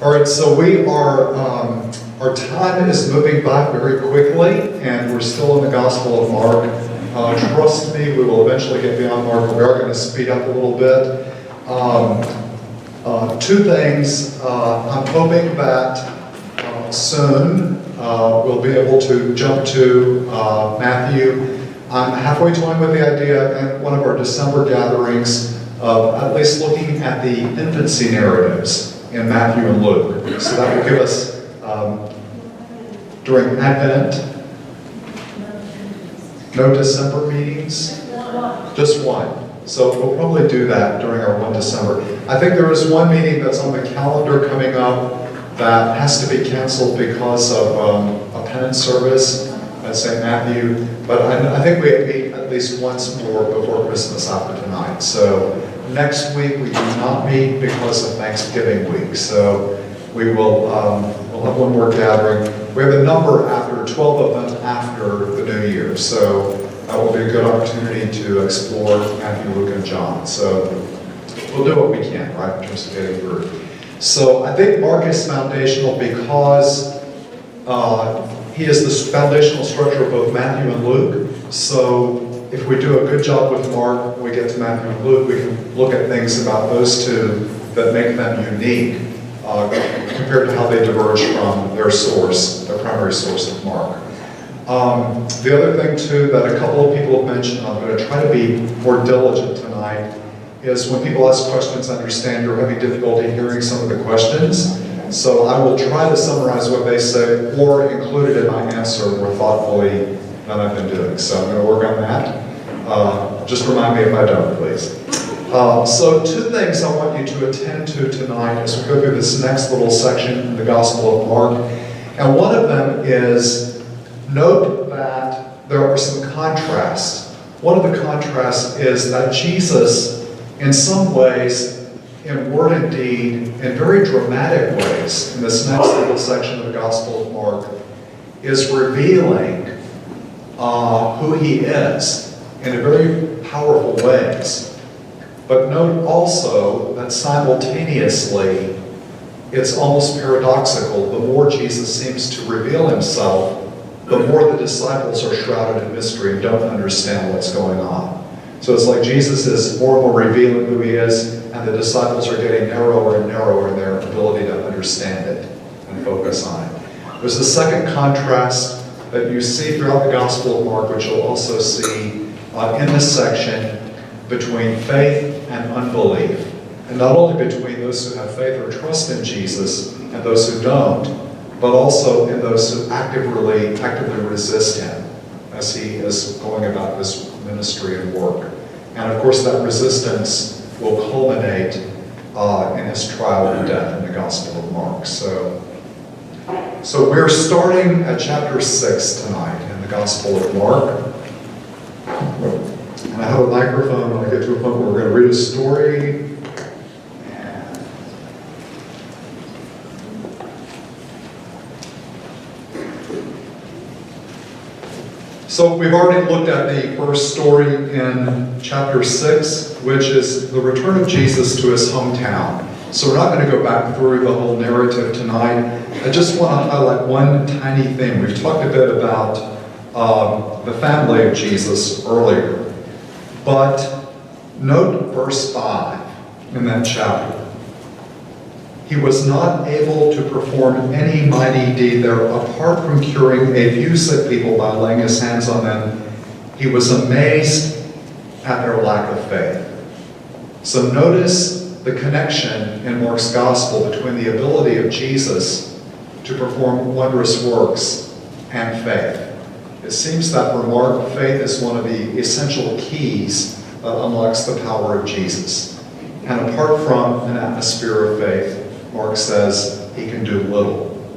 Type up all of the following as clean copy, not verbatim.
All right, so we are, our time is moving by very quickly, and we're still in the Gospel of Mark. Trust me, we will eventually get beyond Mark. We are going to speed up a little bit. Two things. I'm hoping that soon we'll be able to jump to Matthew. I'm halfway toying with the idea at one of our December gatherings of at least looking at the infancy narratives in Matthew and Luke. So that will give us, during Advent, no December meetings? Just one. So we'll probably do that during our 1 December. I think there is one meeting that's on the calendar coming up that has to be canceled because of a penance service at St. Matthew. But I think we meet at least once more before Christmas after tonight. So next week we do not meet because of Thanksgiving week. So we will we'll have one more gathering. We have a number after, 12 of them after the New Year. So that will be a good opportunity to explore Matthew, Luke, and John. So we'll do what we can, right, in terms of getting through. So I think Mark is foundational because he is the foundational structure of both Matthew and Luke. So if we do a good job with Mark, we get to Matthew and Luke, we can look at things about those two that make them unique compared to how they diverge from their source, their primary source of Mark. The other thing too that a couple of people have mentioned, I'm going to try to be more diligent tonight, is when people ask questions, I understand you're having difficulty hearing some of the questions. So I will try to summarize what they say or include it in my answer more thoughtfully than I've been doing. So I'm going to work on that. Just remind me if I don't, please. So two things I want you to attend to tonight as we go through this next little section in the Gospel of Mark. And one of them is, note that there are some contrasts. One of the contrasts is that Jesus, in some ways, in word and deed, in very dramatic ways, in this next little section of the Gospel of Mark, is revealing who he is in very powerful ways. But note also that simultaneously, it's almost paradoxical. The more Jesus seems to reveal himself, the more the disciples are shrouded in mystery and don't understand what's going on. So it's like Jesus is more and more revealing who he is, and the disciples are getting narrower and narrower in their ability to understand it and focus on it. There's a second contrast that you see throughout the Gospel of Mark, which you'll also see in this section, between faith and unbelief. And not only between those who have faith or trust in Jesus and those who don't, but also in those who actively resist him as he is going about his ministry and work. And of course that resistance will culminate in his trial and death in the Gospel of Mark. So we're starting at chapter 6 tonight in the Gospel of Mark. And I have a microphone when I get to a point where we're going to read a story. So we've already looked at the first story in chapter 6, which is the return of Jesus to his hometown. So we're not going to go back through the whole narrative tonight. I just want to highlight one tiny thing. We've talked a bit about the family of Jesus earlier. But note verse 5 in that chapter. He was not able to perform any mighty deed there apart from curing a few sick people by laying his hands on them. He was amazed at their lack of faith. So notice the connection in Mark's Gospel between the ability of Jesus to perform wondrous works and faith. It seems that for Mark, faith is one of the essential keys that unlocks the power of Jesus. And apart from an atmosphere of faith, Mark says he can do little.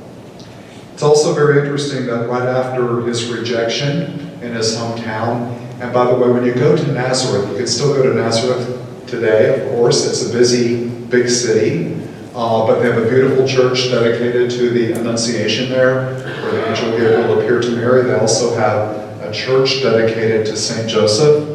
It's also very interesting that right after his rejection in his hometown, and by the way, when you go to Nazareth, you can still go to Nazareth today, of course. It's a busy, big city, but they have a beautiful church dedicated to the Annunciation there, where the angel Gabriel appeared to Mary. They also have a church dedicated to St. Joseph,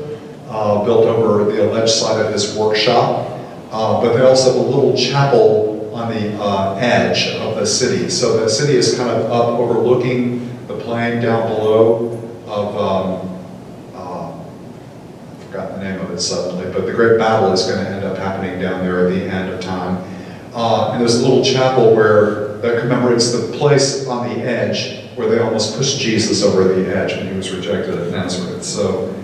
built over the alleged site of his workshop. But they also have a little chapel on the edge of the city. So the city is kind of up overlooking the plain down below of, I forgot the name of it suddenly, but the great battle is going to end up happening down there at the end of time. And there's a little chapel that commemorates the place on the edge where they almost pushed Jesus over the edge when he was rejected at Nazareth. So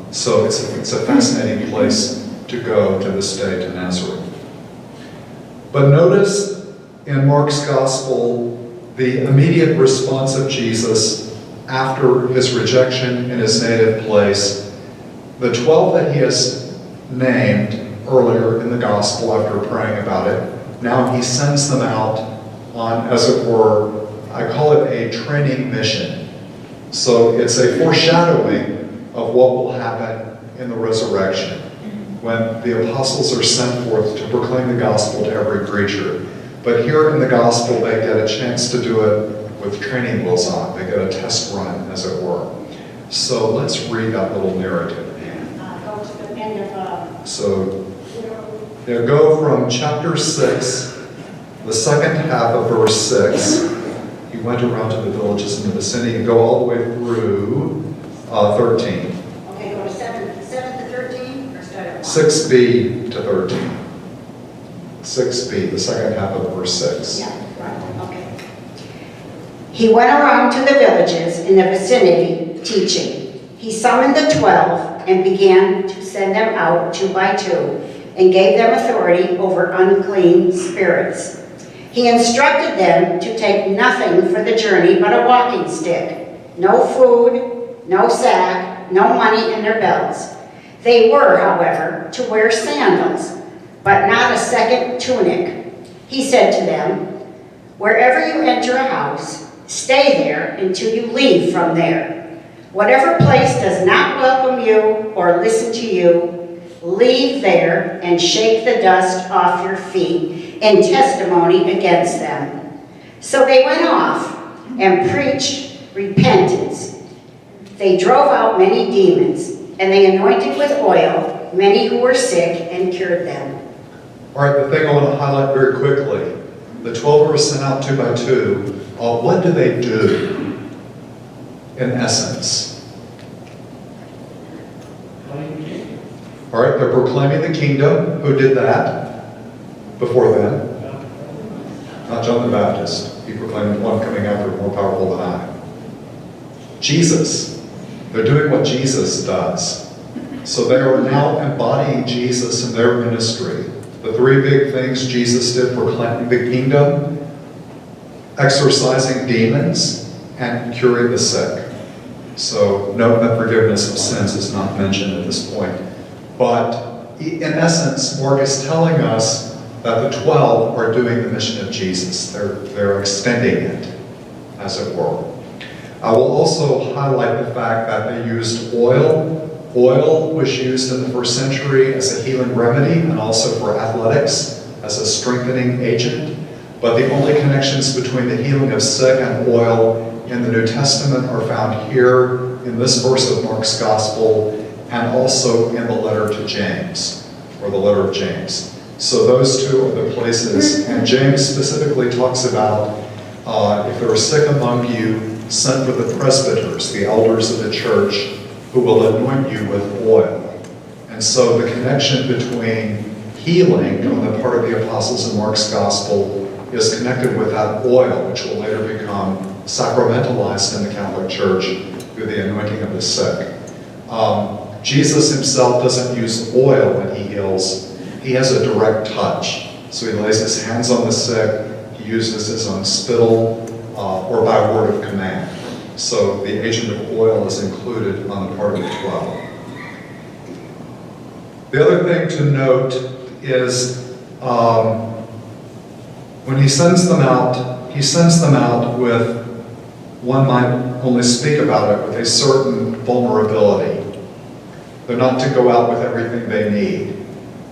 it's a fascinating place to go to this day, to Nazareth. But notice in Mark's Gospel the immediate response of Jesus after his rejection in his native place. The 12 that he has named earlier in the Gospel after praying about it, now he sends them out on, as it were, I call it a training mission. So it's a foreshadowing of what will happen in the resurrection when the apostles are sent forth to proclaim the gospel to every creature. But here in the gospel, they get a chance to do it with training wheels on. They get a test run, as it were. So let's read that little narrative. Go to the end of... So go from chapter 6, the second half of verse 6. He went around to the villages in the vicinity and go all the way through 13. Okay, go to 7 to 13, or start at 1? 6b to 13. 6b, the second half of verse 6. Yeah, right, okay. He went around to the villages in the vicinity teaching. He summoned the 12 and began to send them out 2 by 2 and gave them authority over unclean spirits. He instructed them to take nothing for the journey but a walking stick, no food, no sack, no money in their belts. They were, however, to wear sandals, but not a second tunic. He said to them, "Wherever you enter a house, stay there until you leave from there. Whatever place does not welcome you or listen to you, leave there and shake the dust off your feet in testimony against them." So they went off and preached repentance. They drove out many demons, and they anointed with oil many who were sick and cured them. All right, the thing I want to highlight very quickly, the 12 were sent out 2 by 2. What do they do, in essence? All right, they're proclaiming the kingdom. Who did that before them? Not John the Baptist. He proclaimed one coming after more powerful than I. Jesus. They're doing what Jesus does. So they are now embodying Jesus in their ministry. The 3 big things Jesus did: proclaiming the kingdom, exorcising demons, and curing the sick. So note that forgiveness of sins is not mentioned at this point. But in essence, Mark is telling us that the 12 are doing the mission of Jesus. They're extending it, as it were. I will also highlight the fact that they used oil. Oil was used in the first century as a healing remedy and also for athletics as a strengthening agent. But the only connections between the healing of sick and oil in the New Testament are found here in this verse of Mark's Gospel and also in the letter to James, or the letter of James. So those 2 are the places, and James specifically talks about if there are sick among you, send for the presbyters, the elders of the church, who will anoint you with oil. And so the connection between healing on the part of the apostles in Mark's Gospel is connected with that oil, which will later become sacramentalized in the Catholic Church through the anointing of the sick. Jesus himself doesn't use oil when he heals. He has a direct touch. So he lays his hands on the sick, he uses his own spittle, or by word of command. So the agent of oil is included on the part of the 12. The other thing to note is when he sends them out with, one might only speak about it, with a certain vulnerability. They're not to go out with everything they need.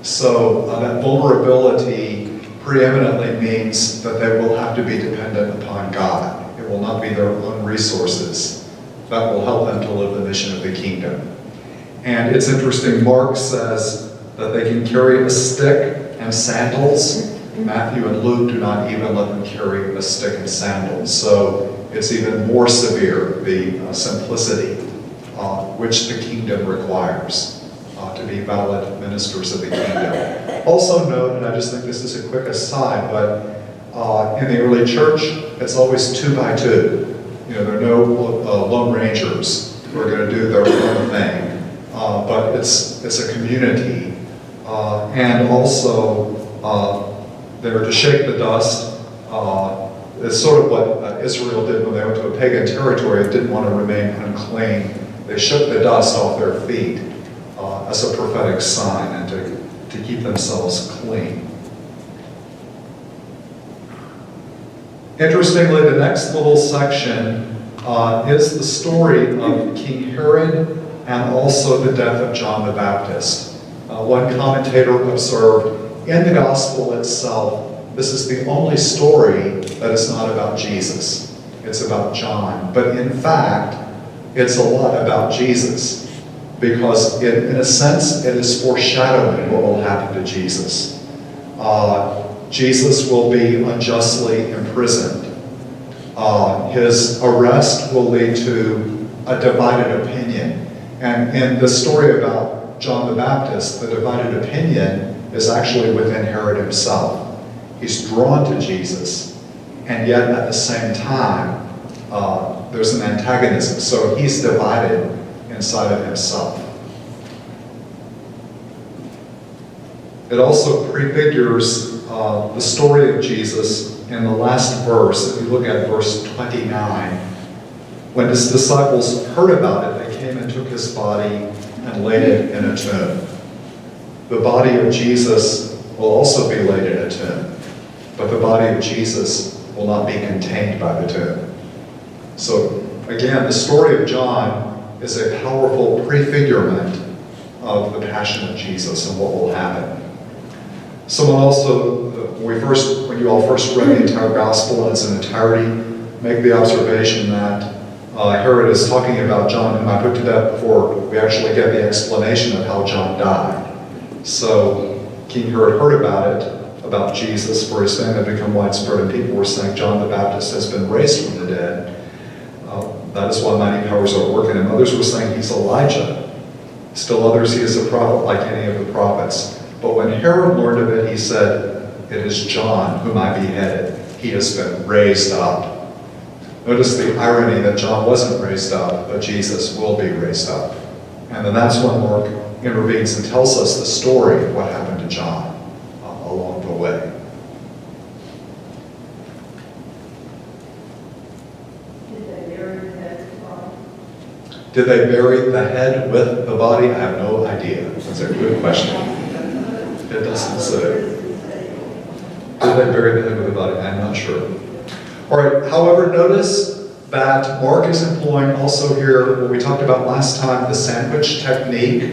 So that vulnerability preeminently means that they will have to be dependent upon God. It will not be their own resources that will help them to live the mission of the kingdom. And it's interesting, Mark says that they can carry a stick and sandals. Matthew and Luke do not even let them carry a stick and sandals. So it's even more severe, the simplicity which the kingdom requires to be valid ministers of the kingdom. Also note, and I just think this is a quick aside, but in the early church, it's always 2 by 2. There are no lone rangers who are going to do their own thing, but it's a community, and also they're to shake the dust. It's sort of what Israel did when they went to a pagan territory and didn't want to remain unclean. They shook the dust off their feet as a prophetic sign and to keep themselves clean. Interestingly, the next little section is the story of King Herod and also the death of John the Baptist. One commentator observed, in the gospel itself, this is the only story that is not about Jesus. It's about John. But in fact, it's a lot about Jesus, because in a sense, it is foreshadowing what will happen to Jesus. Jesus will be unjustly imprisoned. His arrest will lead to a divided opinion. And in the story about John the Baptist, the divided opinion is actually within Herod himself. He's drawn to Jesus, and yet at the same time, there's an antagonism. So he's divided inside of himself. It also prefigures the story of Jesus in the last verse. If you look at verse 29, when his disciples heard about it, they came and took his body and laid it in a tomb. The body of Jesus will also be laid in a tomb, but the body of Jesus will not be contained by the tomb. So again, the story of John is a powerful prefigurement of the passion of Jesus and what will happen. Someone also, when you all first read the entire gospel in its entirety, make the observation that Herod is talking about John, whom I put to death, before we actually get the explanation of how John died. So King Herod heard about it, about Jesus, for his fame had become widespread, and people were saying John the Baptist has been raised from the dead. That is why mighty powers are working. And others were saying he's Elijah. Still others, he is a prophet like any of the prophets. But when Herod learned of it, he said, "It is John whom I beheaded. He has been raised up." Notice the irony that John wasn't raised up, but Jesus will be raised up. And then that's when Mark intervenes and tells us the story of what happened to John along the way. Did they bury the head with the body? I have no idea. That's a good question. It doesn't say. Did they bury the head with the body? I'm not sure. All right, however, notice that Mark is employing also here what we talked about last time, the sandwich technique.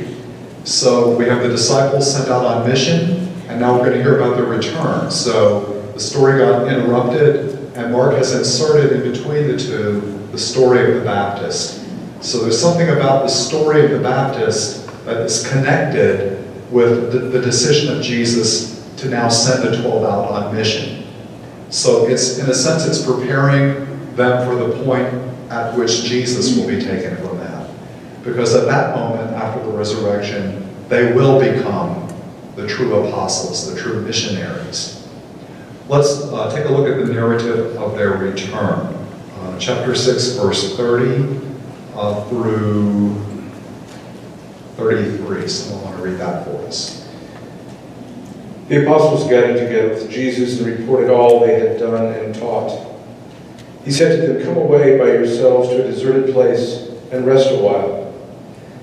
So we have the disciples sent out on mission, and now we're going to hear about their return. So the story got interrupted, and Mark has inserted in between the two the story of the Baptist. So there's something about the story of the Baptist that is connected with the decision of Jesus to now send the 12 out on mission. So it's, in a sense, it's preparing them for the point at which Jesus will be taken from them. Because at that moment, after the resurrection, they will become the true apostles, the true missionaries. Let's take a look at the narrative of their return. Chapter 6, verse 30 through 33. Someone want to read that for us. The apostles gathered together with Jesus and reported all they had done and taught. He said to them, "Come away by yourselves to a deserted place and rest a while."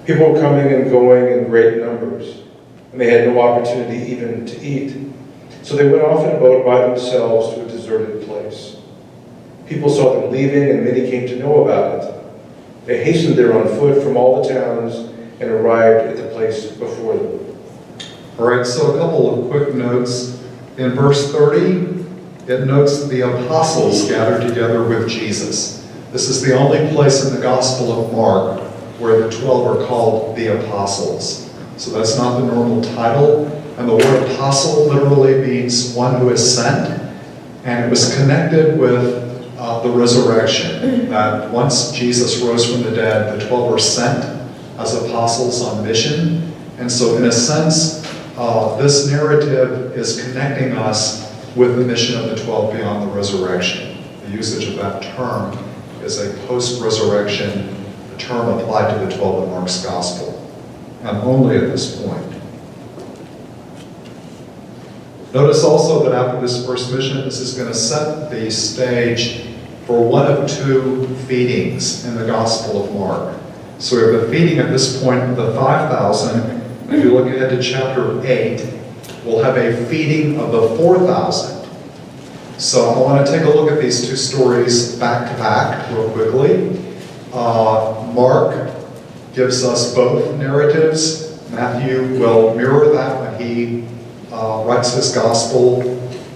People were coming and going in great numbers, and they had no opportunity even to eat. So they went off in a boat by themselves to a deserted place. People saw them leaving, and many came to know about it. They hastened there on foot from all the towns and arrived at the place before them. All right, so a couple of quick notes. In verse 30, it notes the apostles gathered together with Jesus. This is the only place in the Gospel of Mark where the 12 are called the apostles. So that's not the normal title. And the word apostle literally means one who is sent. And it was connected with the resurrection, that once Jesus rose from the dead, the 12 were sent as apostles on mission. And so in a sense, this narrative is connecting us with the mission of the 12 beyond the resurrection. The usage of that term is a post-resurrection term applied to the 12 in Mark's Gospel, and only at this point. Notice also that after this first mission, this is going to set the stage for one of two feedings in the Gospel of Mark. So we have the feeding at this point of the 5,000. If you look ahead to chapter 8, we'll have a feeding of the 4,000. So I want to take a look at these two stories back to back real quickly. Mark gives us both narratives. Matthew will mirror that when he writes his gospel.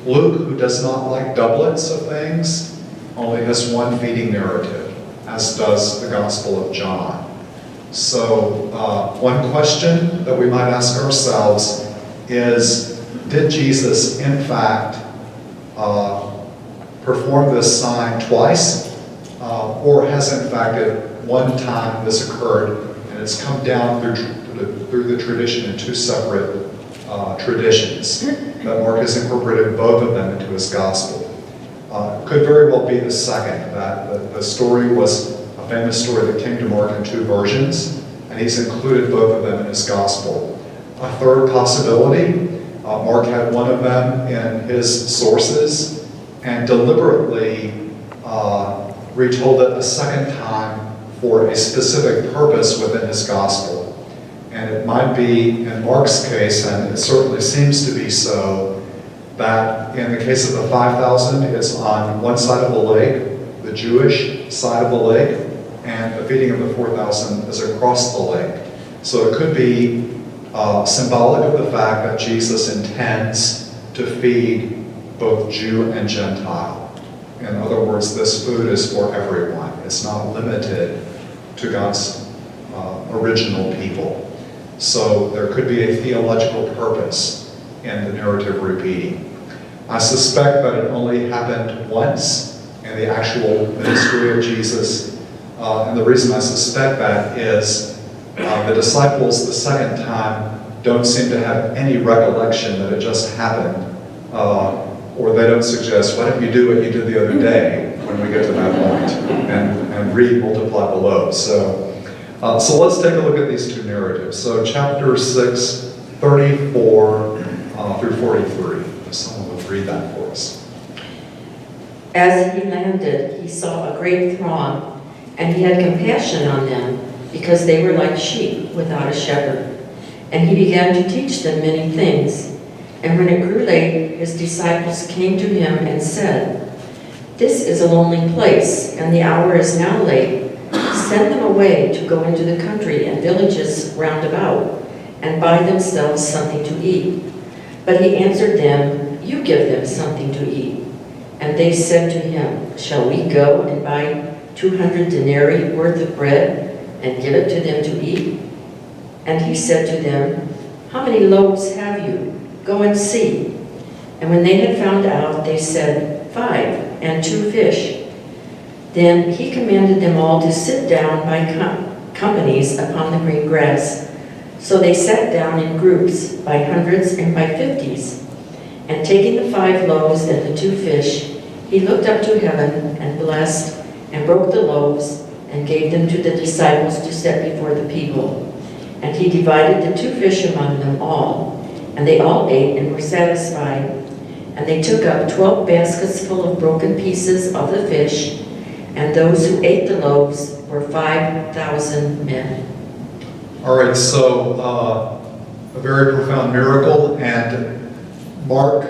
Luke, who does not like doublets of things, only has one feeding narrative, as does the Gospel of John. So one question that we might ask ourselves is, did Jesus in fact perform this sign twice? Or has in fact at one time this occurred and it's come down through the tradition in two separate traditions, that Mark has incorporated both of them into his gospel? Could very well be the second, that the story was a famous story that came to Mark in two versions, and he's included both of them in his gospel. A third possibility, Mark had one of them in his sources and deliberately retold it a second time for a specific purpose within his gospel. And it might be, in Mark's case, and it certainly seems to be so, that in the case of the 5,000, it's on one side of the lake, the Jewish side of the lake, and the feeding of the 4,000 is across the lake. So it could be symbolic of the fact that Jesus intends to feed both Jew and Gentile. In other words, this food is for everyone. It's not limited to God's original people. So there could be a theological purpose in the narrative repeating. I suspect that it only happened once in the actual ministry of Jesus. And the reason I suspect that is the disciples the second time don't seem to have any recollection that it just happened. Or they don't suggest, why don't you do what you did the other day when we get to that point and multiply the loaves. So let's take a look at these two narratives. So chapter 6, 34 through 43. If someone would read that for us. As he landed, he saw a great throng, and he had compassion on them, because they were like sheep without a shepherd. And he began to teach them many things. And when it grew late, his disciples came to him and said, "This is a lonely place, and the hour is now late. Send them away to go into the country and villages round about, and buy themselves something to eat." But he answered them, "You give them something to eat." And they said to him, "Shall we go and buy 200 denarii worth of bread and give it to them to eat?" And he said to them, "How many loaves have you? Go and see." And when they had found out, they said, 5, and 2 fish. Then he commanded them all to sit down by companies upon the green grass. So they sat down in groups, by hundreds and by 50s. And taking the 5 loaves and the 2 fish, he looked up to heaven and blessed, and broke the loaves, and gave them to the disciples to set before the people. And he divided the 2 fish among them all. And they all ate and were satisfied. And they took up 12 baskets full of broken pieces of the fish, and those who ate the loaves were 5,000 men. All right, so a very profound miracle, and Mark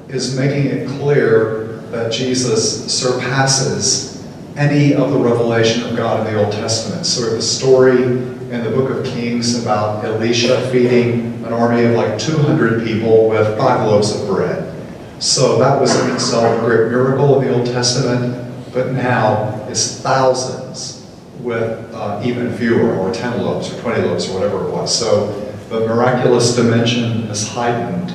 is making it clear that Jesus surpasses any of the revelation of God in the Old Testament. So the story in the book of Kings about Elisha feeding an army of like 200 people with 5 loaves of bread. So that was in itself a great miracle in the Old Testament, but now it's thousands with even fewer, or 10 loaves or 20 loaves or whatever it was. So the miraculous dimension is heightened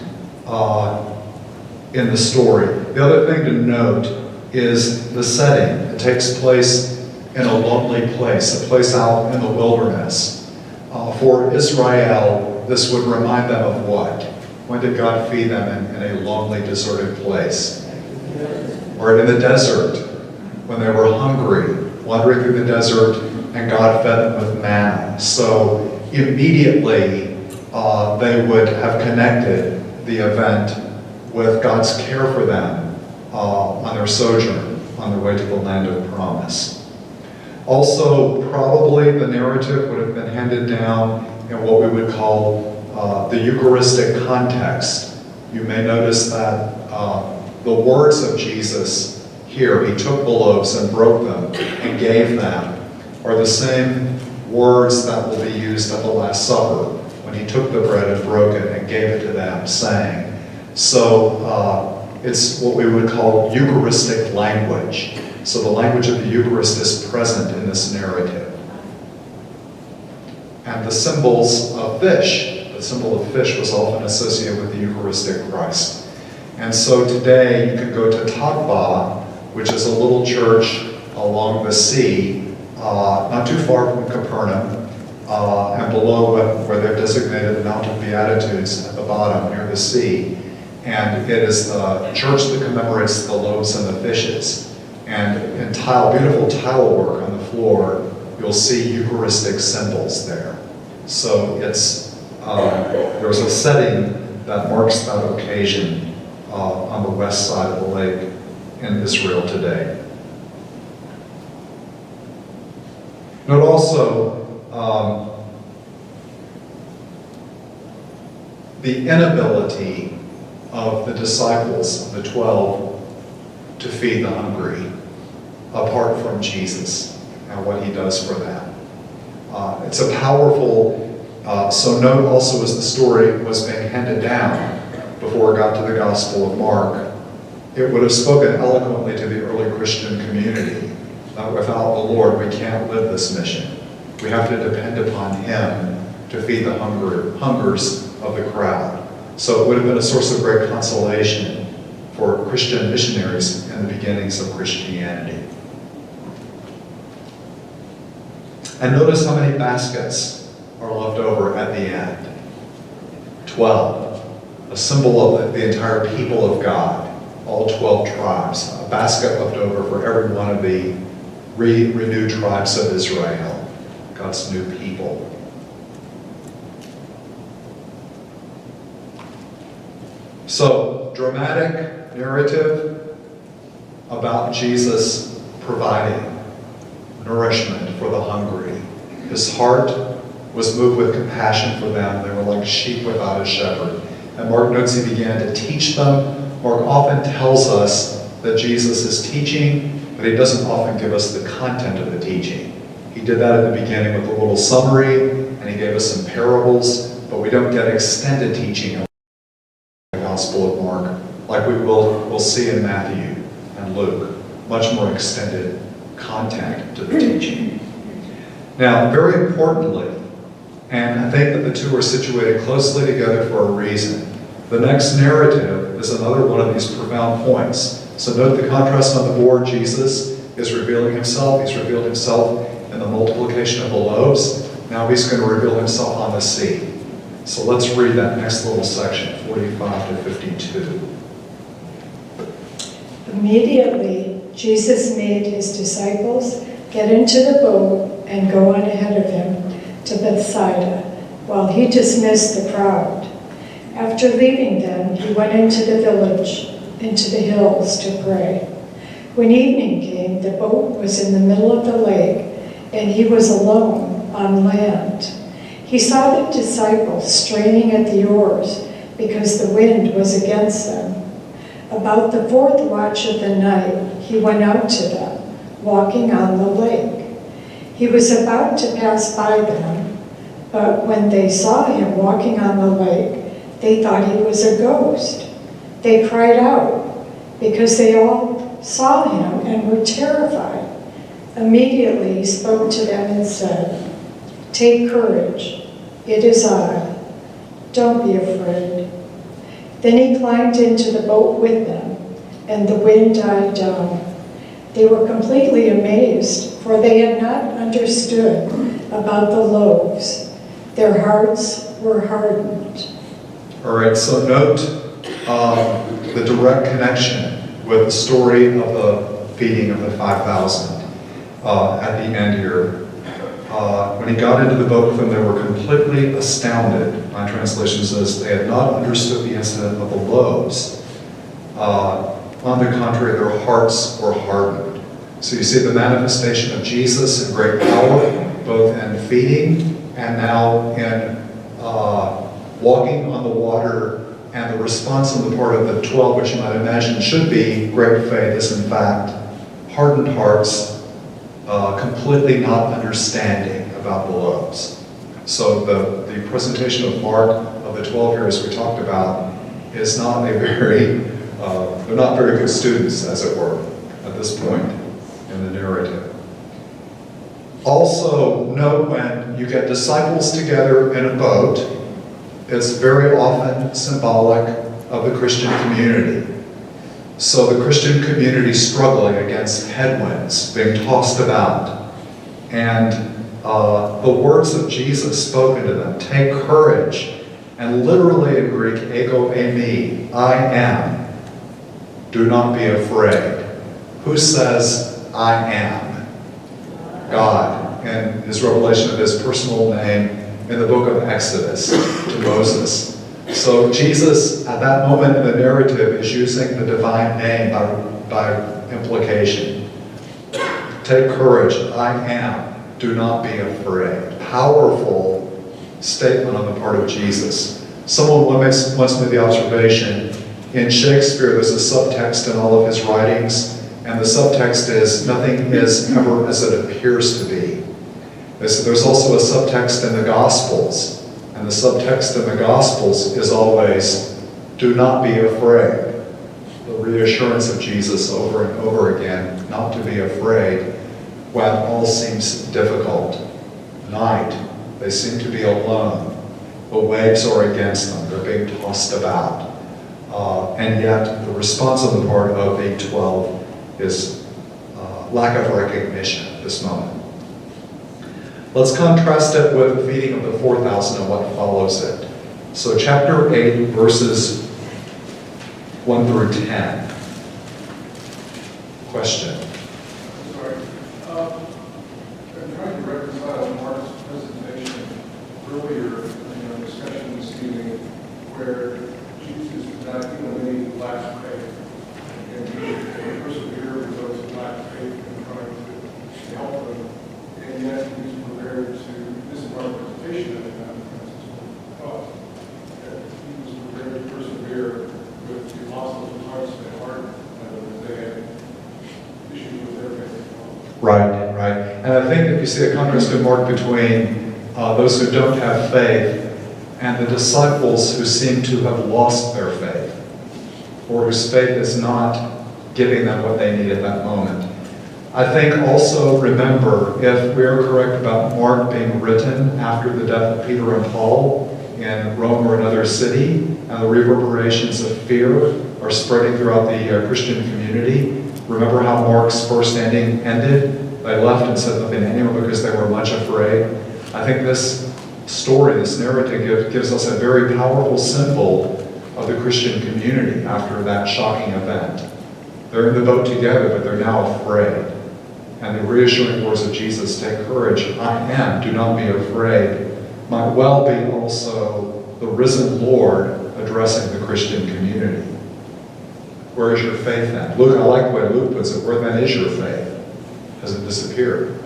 in the story. The other thing to note is the setting. It takes place in a lonely place, a place out in the wilderness. For Israel, this would remind them of what? When did God feed them in a lonely, deserted place? Or in the desert, when they were hungry, wandering through the desert, and God fed them with manna. So immediately, they would have connected the event with God's care for them on their sojourn, on their way to the land of promise. Also, probably the narrative would have been handed down in what we would call the Eucharistic context. You may notice that the words of Jesus here, he took the loaves and broke them and gave them, are the same words that will be used at the Last Supper when he took the bread and broke it and gave it to them, saying. So it's what we would call Eucharistic language. So the language of the Eucharist is present in this narrative. And the symbols of fish, the symbol of fish was often associated with the Eucharistic Christ. And so today you can go to Takba, which is a little church along the sea, not too far from Capernaum, and below where they've designated the Mount of Beatitudes at the bottom near the sea. And it is the church that commemorates the loaves and the fishes. And in beautiful tile work on the floor, you'll see Eucharistic symbols there. So there's a setting that marks that occasion on the west side of the lake in Israel today. Note also the inability of the disciples, the 12, to feed the hungry, apart from Jesus and what he does for them. It's a powerful, so note also as the story was being handed down before it got to the Gospel of Mark, it would have spoken eloquently to the early Christian community that without the Lord we can't live this mission. We have to depend upon him to feed the hungers of the crowd. So it would have been a source of great consolation for Christian missionaries in the beginnings of Christianity. And notice how many baskets are left over at the end. 12, a symbol of the entire people of God, all 12 tribes, a basket left over for every one of the renewed tribes of Israel, God's new people. So, dramatic narrative about Jesus providing nourishment for the hungry. His heart was moved with compassion for them. They were like sheep without a shepherd. And Mark notes he began to teach them. Mark often tells us that Jesus is teaching, but he doesn't often give us the content of the teaching. He did that at the beginning with a little summary, and he gave us some parables, but we don't get extended teaching of the Gospel of Mark like we'll see in Matthew and Luke. Much more extended content to the teaching. Now, very importantly, and I think that the two are situated closely together for a reason, the next narrative is another one of these profound points. So note the contrast on the board. Jesus is revealing himself. He's revealed himself in the multiplication of the loaves. Now he's going to reveal himself on the sea. So let's read that next little section, 45 to 52. Immediately, Jesus made his disciples get into the boat and go on ahead of him to Bethsaida, while he dismissed the crowd. After leaving them, he went into the village, into the hills to pray. When evening came, the boat was in the middle of the lake, and he was alone on land. He saw the disciples straining at the oars because the wind was against them. About the fourth watch of the night, he went out to them, walking on the lake. He was about to pass by them, but when they saw him walking on the lake, they thought he was a ghost. They cried out because they all saw him and were terrified. Immediately he spoke to them and said, "Take courage, it is I. Don't be afraid." Then he climbed into the boat with them, and the wind died down. They were completely amazed, for they had not understood about the loaves. Their hearts were hardened. All right, so note the direct connection with the story of the feeding of the 5,000 at the end here. When he got into the boat with them, they were completely astounded. My translation says they had not understood the incident of the loaves. On the contrary, their hearts were hardened. So you see the manifestation of Jesus in great power, both in feeding and now in walking on the water, and the response on the part of the 12, which you might imagine should be great faith, is in fact hardened hearts, completely not understanding about the loaves. So the presentation of Mark of the 12 here, as we talked about, is not a very, they're not very good students, as it were, at this point in the narrative. Also, note when you get disciples together in a boat, it's very often symbolic of the Christian community. So the Christian community struggling against headwinds, being tossed about. And the words of Jesus spoken to them, take courage, and literally in Greek, ego eimi, I am. Do not be afraid. Who says, I am? God, in his revelation of his personal name in the book of Exodus to Moses. So Jesus, at that moment in the narrative, is using the divine name by implication. Take courage, I am. Do not be afraid. Powerful statement on the part of Jesus. Someone once made the observation, in Shakespeare there's a subtext in all of his writings, and the subtext is, nothing is ever as it appears to be. There's also a subtext in the Gospels, and the subtext in the Gospels is always, do not be afraid. The reassurance of Jesus over and over again, not to be afraid when all seems difficult. Night, they seem to be alone. The waves are against them, they're being tossed about. And yet the response on the part of the 12 is lack of recognition at this moment. Let's contrast it with the feeding of the 4,000 and what follows it. So chapter 8, verses 1 through 10. Question? Sorry. I'm trying to reconcile Mark's presentation earlier in our discussion this evening where Jesus not only lacked faith and he persevered with those who lacked faith in trying to help them, and yet he was prepared to, this is our presentation of it, that he was prepared to persevere with the apostles whose hearts they hardened, and they had issues with their faith. Right. And I think that you see a contrast in Mark between those who don't have faith and the disciples who seem to have lost their faith, or whose faith is not giving them what they need at that moment. I think also remember, if we are correct about Mark being written after the death of Peter and Paul in Rome or another city, and the reverberations of fear are spreading throughout the Christian community, remember how Mark's first ending ended? They left and said nothing to anyone because they were much afraid. I think this story, this narrative gives us a very powerful symbol of the Christian community after that shocking event. They're in the boat together, but they're now afraid. And the reassuring words of Jesus, take courage, I am, do not be afraid, might well be also the risen Lord addressing the Christian community. Where is your faith then? Luke, I like the way Luke puts it, where then is your faith? Has it disappeared?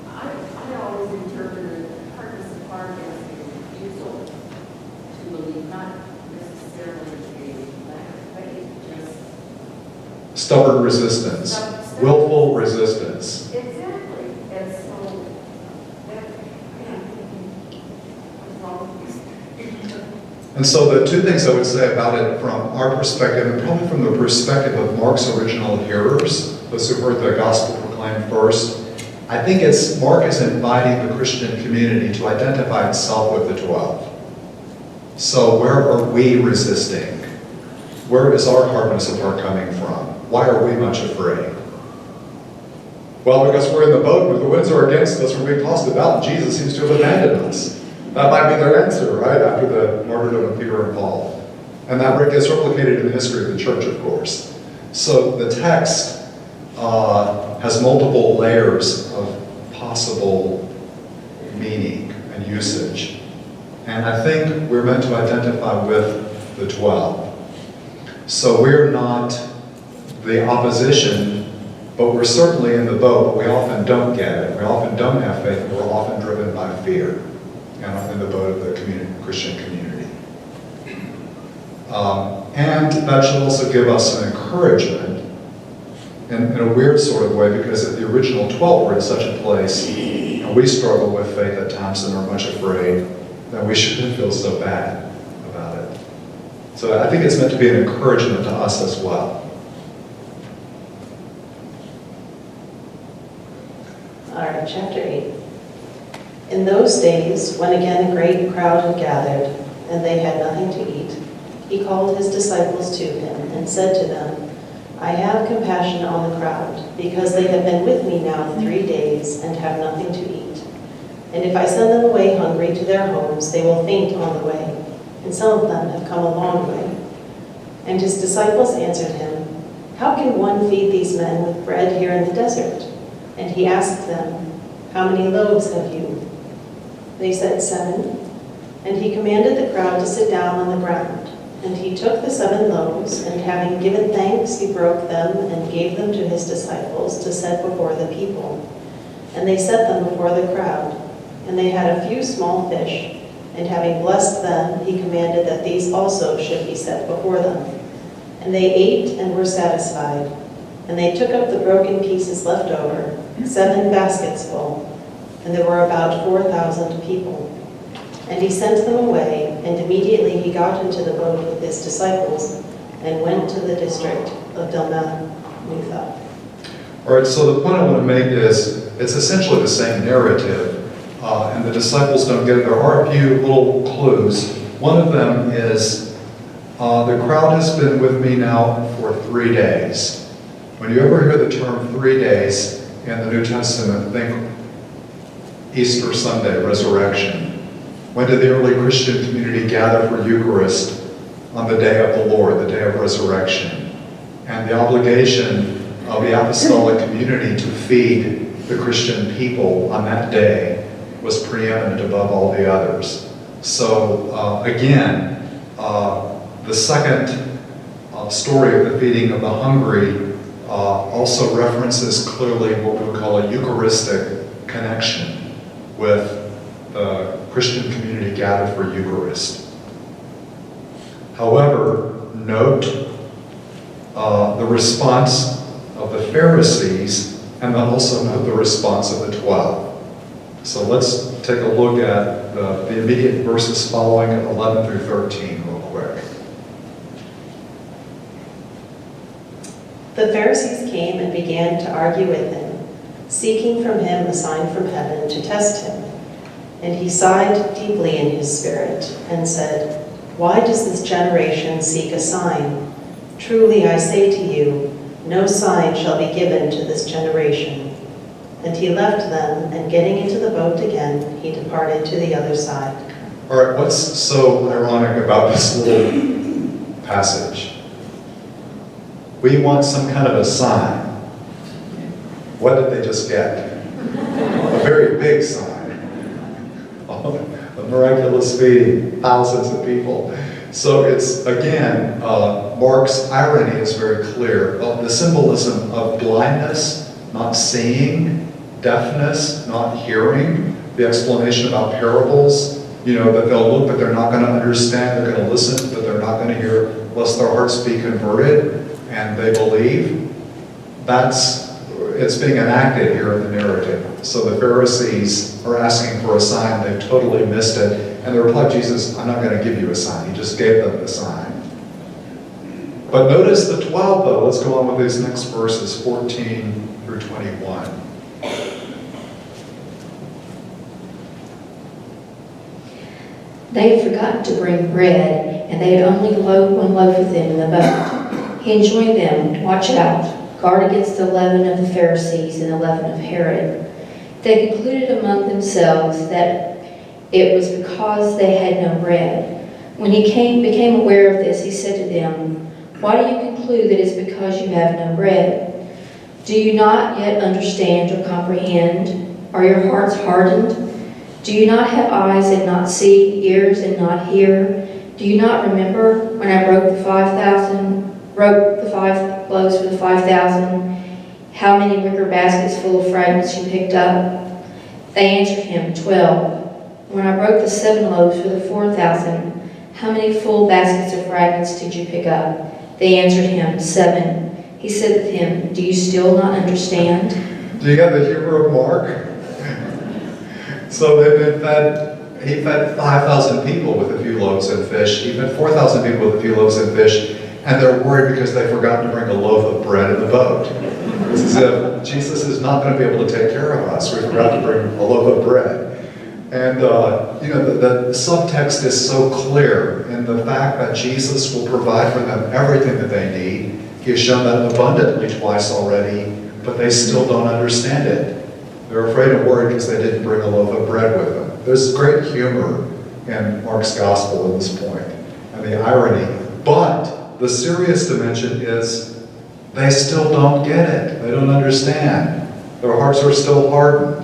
I always interpreted hardness of heart as a refusal to believe, not necessarily a lack of faith, just Stubborn resistance, willful resistance. exactly. And so, I'm thinking, what's wrong with this? And so the two things I would say about it from our perspective, and probably from the perspective of Mark's original hearers, those who heard the gospel proclaimed first, I think Mark is inviting the Christian community to identify itself with the 12. So where are we resisting? Where is our hardness of heart coming from? Why are we much afraid? Well, because we're in the boat, but the winds are against us, we're being tossed about, and Jesus seems to have abandoned us. That might be their answer, right, after the martyrdom of Peter and Paul. And that gets replicated in the history of the church, of course. So the text has multiple layers of possible meaning and usage. And I think we're meant to identify with the 12. So we're not the opposition, but we're certainly in the boat, but we often don't get it. We often don't have faith, and we're often driven by fear. And in the boat of the Christian community. And that should also give us an encouragement in a weird sort of way, because if the original 12 were in such a place, and we struggle with faith at times and are much afraid, then we shouldn't feel so bad about it. So I think it's meant to be an encouragement to us as well. All right, chapter 8. In those days, when again a great crowd had gathered, and they had nothing to eat, he called his disciples to him and said to them, I have compassion on the crowd, because they have been with me now 3 days and have nothing to eat. And if I send them away hungry to their homes, they will faint on the way, and some of them have come a long way. And his disciples answered him, How can one feed these men with bread here in the desert? And he asked them, How many loaves have you? They said 7. And he commanded the crowd to sit down on the ground. And he took the 7 loaves, and having given thanks, he broke them and gave them to his disciples to set before the people. And they set them before the crowd. And they had a few small fish, and having blessed them, he commanded that these also should be set before them. And they ate and were satisfied. And they took up the broken pieces left over, 7 baskets full, and there were about 4,000 people. And he sent them away, and immediately he got into the boat with his disciples and went to the district of Dalmanutha. All right, so the point I want to make is it's essentially the same narrative, and the disciples don't get it. There are a few little clues. One of them is the crowd has been with me now for 3 days. When you ever hear the term 3 days in the New Testament, think Easter Sunday, resurrection. When did the early Christian community gather for Eucharist? On the day of the Lord, the day of resurrection. And the obligation of the apostolic community to feed the Christian people on that day was preeminent above all the others. So again, the second story of the feeding of the hungry also references clearly what we would call a Eucharistic connection with the Christian community gathered for Eucharist. However, note the response of the Pharisees, and then also note the response of the 12. So let's take a look at the immediate verses following it, 11 through 13, real quick. The Pharisees came and began to argue with him, seeking from him a sign from heaven to test him. And he sighed deeply in his spirit and said, Why does this generation seek a sign? Truly I say to you, no sign shall be given to this generation. And he left them, and getting into the boat again, he departed to the other side. All right, what's so ironic about this little passage? We want some kind of a sign. What did they just get? A very big sign. A miraculous feeding, thousands of people. So it's, again, Mark's irony is very clear. The symbolism of blindness, not seeing, deafness, not hearing, the explanation about parables, that they'll look but they're not going to understand, they're going to listen but they're not going to hear, lest their hearts be converted and they believe. It's being enacted here in the narrative. So the Pharisees are asking for a sign, they've totally missed it, and they reply, Jesus, I'm not going to give you a sign. He just gave them the sign. But notice the 12, though. Let's go on with these next verses, 14 through 21. They had forgotten to bring bread, and they had only one loaf with them in the boat. He enjoined them, "Watch out, guard against the leaven of the Pharisees and the leaven of Herod." They concluded among themselves that it was because they had no bread. When he became aware of this, he said to them, "Why do you conclude that it is because you have no bread? Do you not yet understand or comprehend? Are your hearts hardened? Do you not have eyes and not see, ears and not hear? Do you not remember when I broke the 5 loaves for the 5,000, how many wicker baskets full of fragments you picked up?" They answered him, 12. "When I broke the 7 loaves for the 4,000, how many full baskets of fragments did you pick up?" They answered him, 7. He said to them, "Do you still not understand?" Do you get the humor of Mark? So he fed 5,000 people with a few loaves and fish. He fed 4,000 people with a few loaves and fish, and they're worried because they forgot to bring a loaf of bread in the boat. It's as if Jesus is not going to be able to take care of us. We forgot to bring a loaf of bread. And, the subtext is so clear in the fact that Jesus will provide for them everything that they need. He has shown that abundantly twice already, but they still don't understand it. They're afraid and worried because they didn't bring a loaf of bread with them. There's great humor in Mark's gospel at this point, and the irony. But the serious dimension is they still don't get it. They don't understand. Their hearts are still hardened.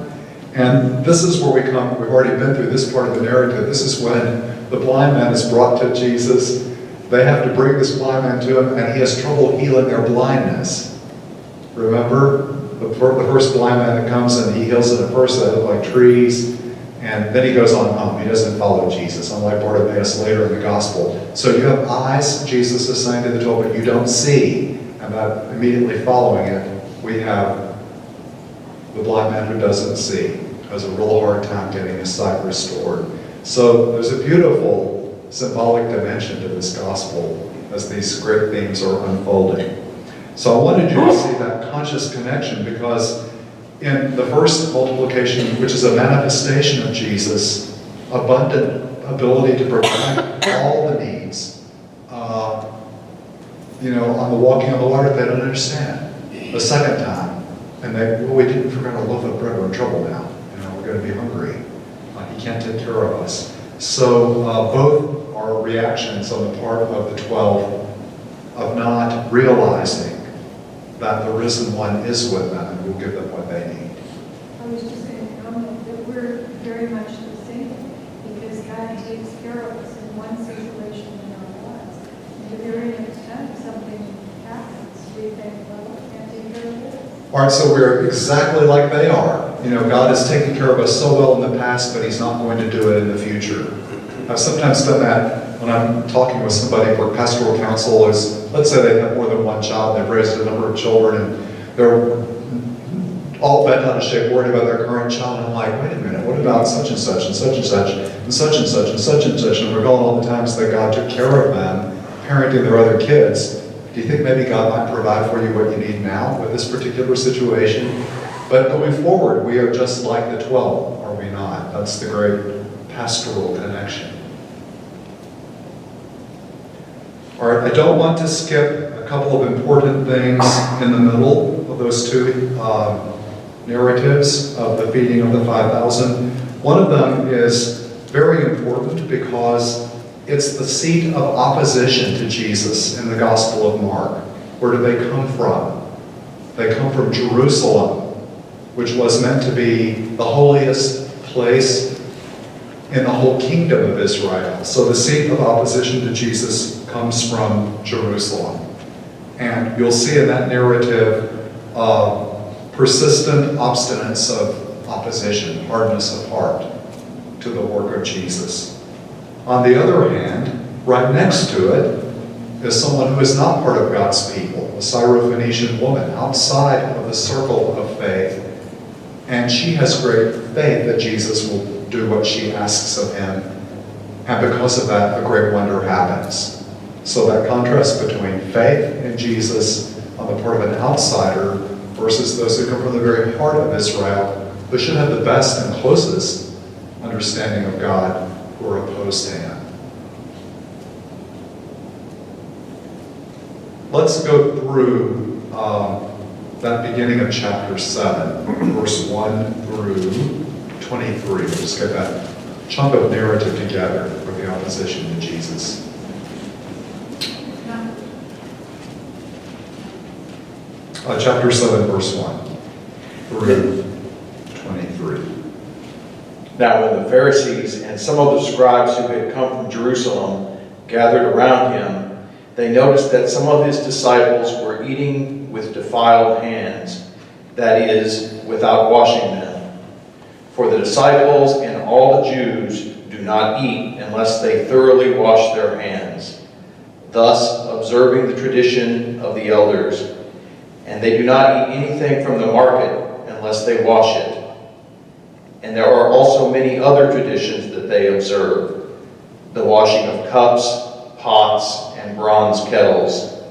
And this is where we come. We've already been through this part of the narrative. This is when the blind man is brought to Jesus. They have to bring this blind man to him, and he has trouble healing their blindness. Remember? The first blind man that comes and he heals it at first, they look like trees, and then he goes on home. He doesn't follow Jesus, unlike Bartimaeus later in the gospel. So you have eyes, Jesus is saying to the 12, but you don't see. And that immediately following it, we have the blind man who doesn't see, has a real hard time getting his sight restored. So there's a beautiful symbolic dimension to this gospel as these great themes are unfolding. So I wanted you to see that conscious connection, because in the first multiplication, which is a manifestation of Jesus' abundant ability to provide all the needs, on the walking on the water, they don't understand. The second time, and we didn't forget a loaf of bread, we're in trouble now. We're going to be hungry. He can't take care of us. So both are reactions on the part of the 12 of not realizing that the risen one is with them and will give them what they need. I was just going to comment that we're very much the same, because God takes care of us in one situation in our lives. And the very next time something happens, we think, well, I can't take care of this. All right, so we're exactly like they are. God has taken care of us so well in the past, but he's not going to do it in the future. I've sometimes done that when I'm talking with somebody for pastoral counsel. Let's say they have more than one child, they've raised a number of children, and they're all bent out of shape, worried about their current child. And I'm like, wait a minute, what about such and such and such and such and such and such and such and such? And recalling all the times that God took care of them, parenting their other kids. Do you think maybe God might provide for you what you need now with this particular situation? But going forward, we are just like the 12, are we not? That's the great pastoral connection. All right, I don't want to skip a couple of important things in the middle of those two narratives of the feeding of the 5,000. One of them is very important because it's the seat of opposition to Jesus in the Gospel of Mark. Where do they come from? They come from Jerusalem, which was meant to be the holiest place in the whole kingdom of Israel. So the seat of opposition to Jesus comes from Jerusalem. And you'll see in that narrative persistent obstinance of opposition, hardness of heart to the work of Jesus. On the other hand, right next to it is someone who is not part of God's people, a Syrophoenician woman outside of the circle of faith. And she has great faith that Jesus will do what she asks of him. And because of that, a great wonder happens. So that contrast between faith in Jesus on the part of an outsider versus those who come from the very heart of Israel, who should have the best and closest understanding of God, who are opposed to him. Let's go through that beginning of chapter 7, verse 1 through 23. We'll just get that chunk of narrative together for the opposition to Jesus. Chapter 7, verse 1 through 23. Now when the Pharisees and some of the scribes who had come from Jerusalem gathered around him, they noticed that some of his disciples were eating with defiled hands, that is, without washing them. For the disciples and all the Jews do not eat unless they thoroughly wash their hands, thus observing the tradition of the elders. And they do not eat anything from the market unless they wash it. And there are also many other traditions that they observe, the washing of cups, pots, and bronze kettles.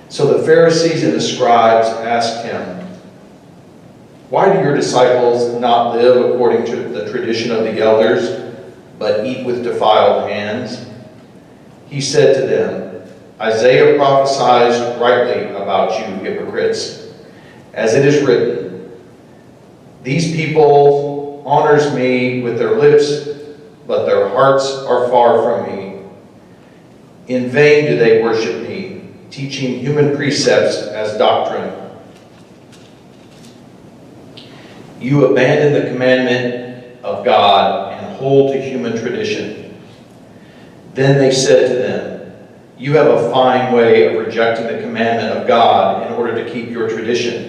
So the Pharisees and the scribes asked him, "Why do your disciples not live according to the tradition of the elders, but eat with defiled hands?" He said to them, "Isaiah prophesied rightly about you hypocrites, as it is written, 'These people honors me with their lips, but their hearts are far from me. In vain do they worship me, teaching human precepts as doctrine. You abandon the commandment of God and hold to human tradition." Then they said to them, "You have a fine way of rejecting the commandment of God in order to keep your tradition.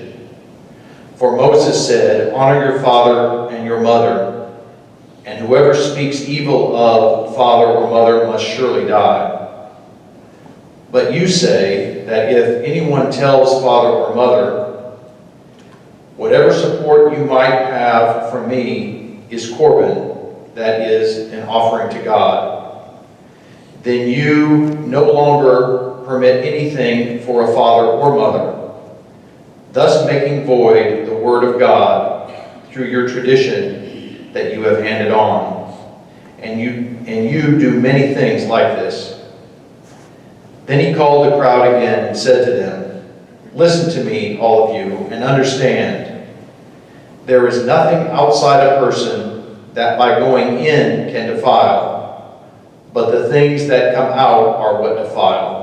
For Moses said, 'Honor your father and your mother,' and whoever speaks evil of father or mother must surely die. But you say that if anyone tells father or mother, 'Whatever support you might have from me is Corban,' that is, an offering to God, then you no longer permit anything for a father or mother, thus making void the word of God through your tradition that you have handed on. And you do many things like this." Then he called the crowd again and said to them, "Listen to me, all of you, and understand. There is nothing outside a person that by going in can defile, but the things that come out are what defile."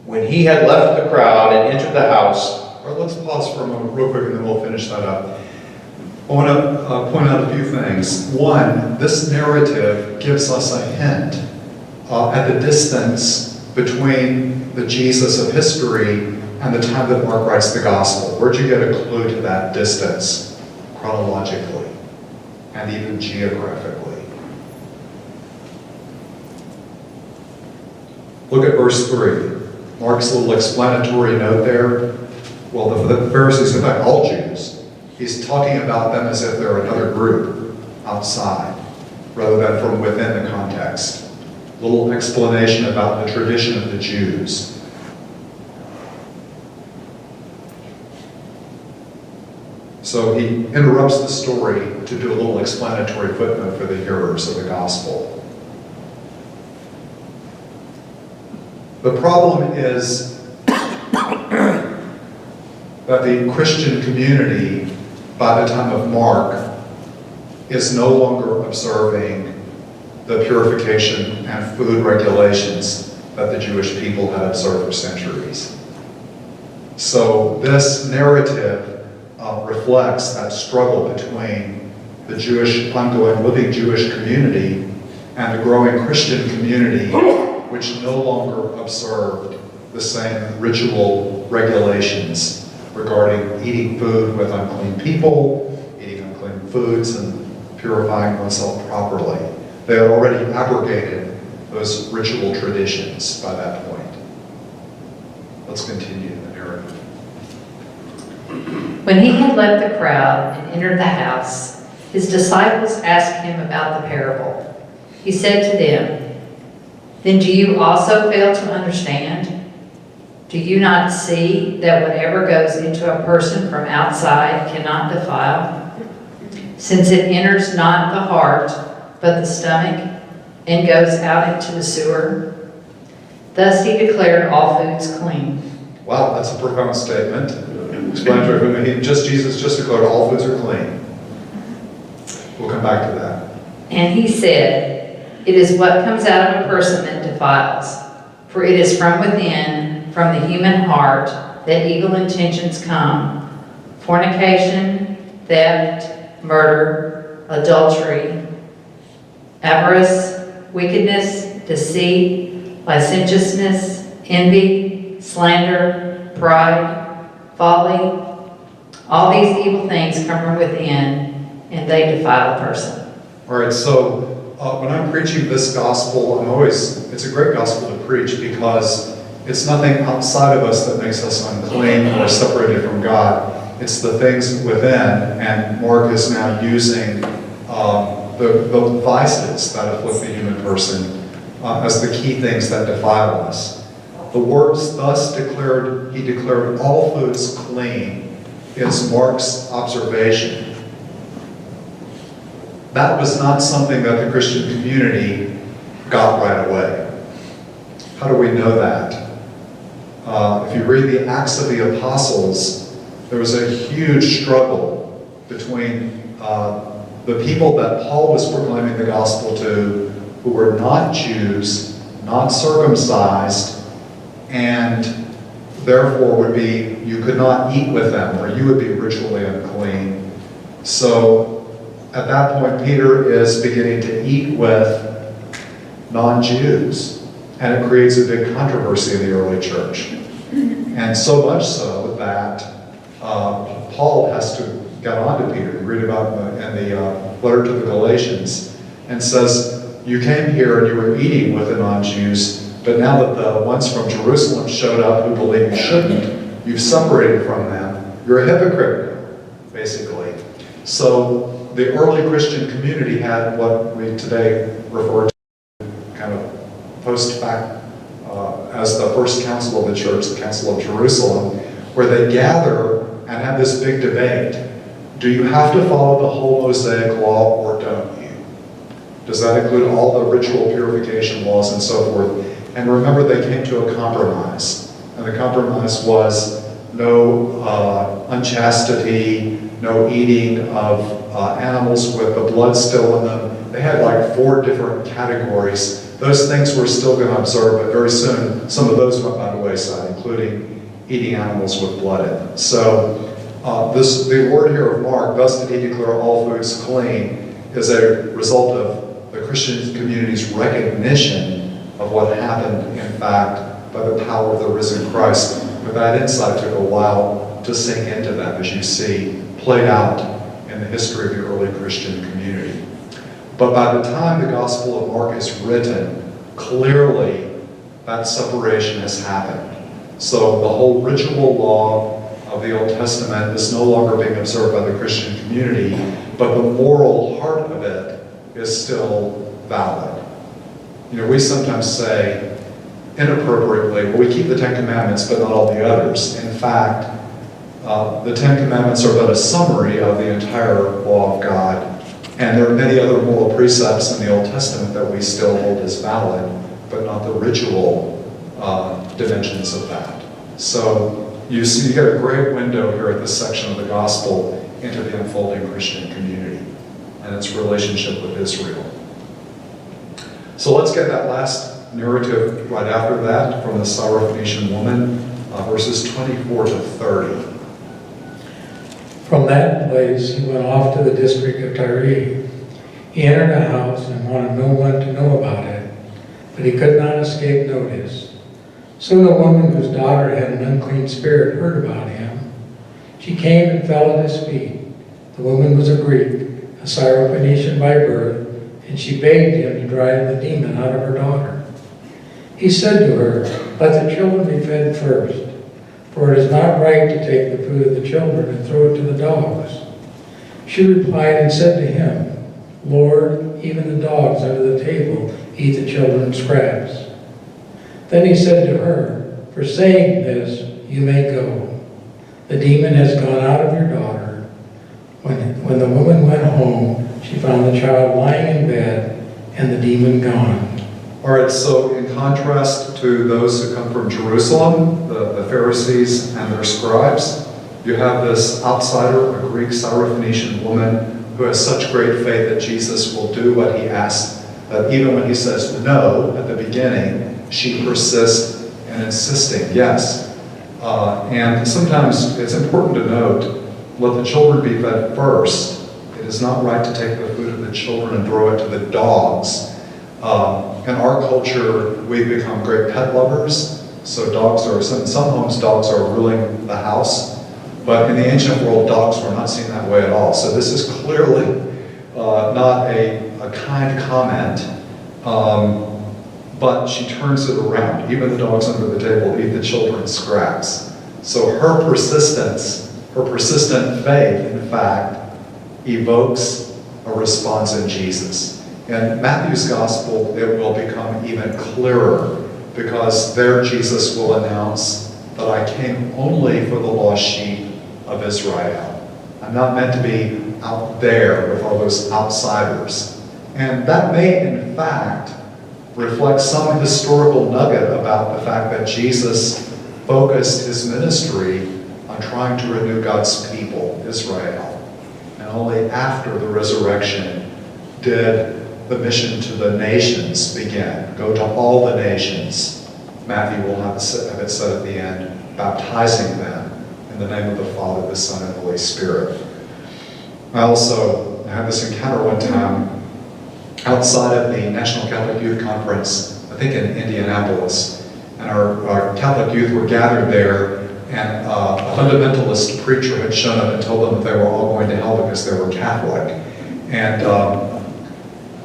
When he had left the crowd and entered the house... All right, let's pause for a moment real quick and then we'll finish that up. I want to point out a few things. One, this narrative gives us a hint at the distance between the Jesus of history and the time that Mark writes the gospel. Where'd you get a clue to that distance chronologically and even geographically? Look at verse 3. Mark's little explanatory note there. Well, the Pharisees, in fact, all Jews, he's talking about them as if they're another group outside, rather than from within the context. Little explanation about the tradition of the Jews. So he interrupts the story to do a little explanatory footnote for the hearers of the gospel. The problem is that the Christian community, by the time of Mark, is no longer observing the purification and food regulations that the Jewish people had observed for centuries. So this narrative reflects that struggle between the Jewish, ongoing living Jewish community and the growing Christian community, which no longer observed the same ritual regulations regarding eating food with unclean people, eating unclean foods, and purifying oneself properly. They had already abrogated those ritual traditions by that point. Let's continue the narrative. When he had left the crowd and entered the house, his disciples asked him about the parable. He said to them, "Then do you also fail to understand? Do you not see that whatever goes into a person from outside cannot defile, since it enters not the heart, but the stomach, and goes out into the sewer? Thus he declared all foods clean. Wow, that's a profound statement. Explanatory, I mean, Jesus just declared all foods are clean. We'll come back to that. And he said, "It is what comes out of a person that defiles. For it is from within, from the human heart, that evil intentions come: fornication, theft, murder, adultery, avarice, wickedness, deceit, licentiousness, envy, slander, pride, folly. All these evil things come from within, and they defile a person." All right, so when I'm preaching this gospel, it's a great gospel to preach because it's nothing outside of us that makes us unclean or separated from God. It's the things within, and Mark is now using the vices that afflict the human person as the key things that defile us. The words thus declared, he declared all foods clean, is Mark's observation. That was not something that the Christian community got right away. How do we know that? If you read the Acts of the Apostles, there was a huge struggle between the people that Paul was proclaiming the gospel to, who were not Jews, not circumcised, and therefore you could not eat with them, or you would be ritually unclean. So at that point, Peter is beginning to eat with non-Jews, and it creates a big controversy in the early church. And so much so that Paul has to get on to Peter. You read about in the letter to the Galatians, and says, "You came here and you were eating with the non-Jews, but now that the ones from Jerusalem showed up who believe you shouldn't, you've separated from them. You're a hypocrite now," basically. So the early Christian community had what we today refer to kind of post-fact as the first council of the church, the Council of Jerusalem, where they gather and have this big debate. Do you have to follow the whole Mosaic law or don't you? Does that include all the ritual purification laws and so forth? And remember, they came to a compromise. And the compromise was no unchastity, no eating of animals with the blood still in them. They had like 4 different categories. Those things we're still going to observe, but very soon some of those went by the wayside, including eating animals with blood in them. So the word here of Mark, "thus did he declare all foods clean," is a result of the Christian community's recognition of what happened, in fact, by the power of the risen Christ. But that insight took a while to sink into them, as you see played out in the history of the early Christian community. But by the time the Gospel of Mark is written, clearly that separation has happened. So the whole ritual law of the Old Testament is no longer being observed by the Christian community, but the moral heart of it is still valid. You know, we sometimes say, inappropriately, well, we keep the 10 Commandments, but not all the others. In fact, the 10 Commandments are but a summary of the entire law of God. And there are many other moral precepts in the Old Testament that we still hold as valid, but not the ritual dimensions of that. So you see, you get a great window here at this section of the Gospel into the unfolding Christian community and its relationship with Israel. So let's get that last narrative right after that from the Syrophoenician woman, verses 24 to 30. From that place, he went off to the district of Tyre. He entered a house and wanted no one to know about it, but he could not escape notice. Soon a woman whose daughter had an unclean spirit heard about him. She came and fell at his feet. The woman was a Greek, a Syrophoenician by birth, and she begged him to drive the demon out of her daughter. He said to her, "Let the children be fed first, for it is not right to take the food of the children and throw it to the dogs." She replied and said to him, "Lord, even the dogs under the table eat the children's scraps." Then he said to her, "For saying this, you may go. The demon has gone out of your daughter." When the woman went home, she She found the child lying in bed and the demon gone. All right, so in contrast to those who come from Jerusalem, the Pharisees and their scribes, you have this outsider, a Greek Syrophoenician woman who has such great faith that Jesus will do what he asks, that even when he says no at the beginning, she persists in insisting yes. And sometimes it's important to note, let the children be fed first. It is not right to take the food of the children and throw it to the dogs. In our culture, we've become great pet lovers. So dogs are, in some homes, dogs are ruling the house. But in the ancient world, dogs were not seen that way at all. So this is clearly not a kind comment. But she turns it around. Even the dogs under the table eat the children's scraps. So her persistence, her persistent faith, in fact, evokes a response in Jesus. In Matthew's gospel, it will become even clearer, because there Jesus will announce that I came only for the lost sheep of Israel. I'm not meant to be out there with all those outsiders. And that may, in fact, reflect some historical nugget about the fact that Jesus focused his ministry on trying to renew God's people, Israel. And only after the resurrection did the mission to the nations begin. Go to all the nations. Matthew will have it said at the end, baptizing them in the name of the Father, the Son, and the Holy Spirit. I also had this encounter one time outside of the National Catholic Youth Conference, I think in Indianapolis. And our Catholic youth were gathered there, and a fundamentalist preacher had shown up and told them that they were all going to hell because they were Catholic.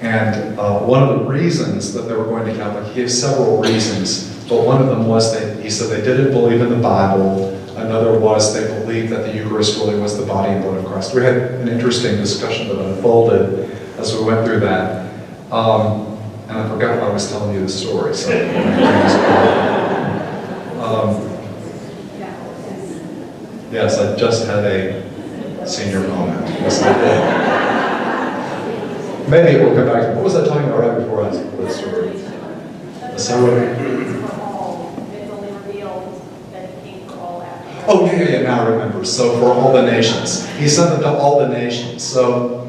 And one of the reasons that they were going to Catholic, he gave several reasons, but one of them was that he said they didn't believe in the Bible. Another was they believed that the Eucharist really was the body and blood of Christ. We had an interesting discussion that unfolded as we went through that. And I forgot why I was telling you the story, so yes, I just had a senior moment. Yes, I did. Maybe we'll come back. What was I talking about right before I told that story? The ceremony. Oh, yeah, now I remember. So for all the nations. He sent them to all the nations. So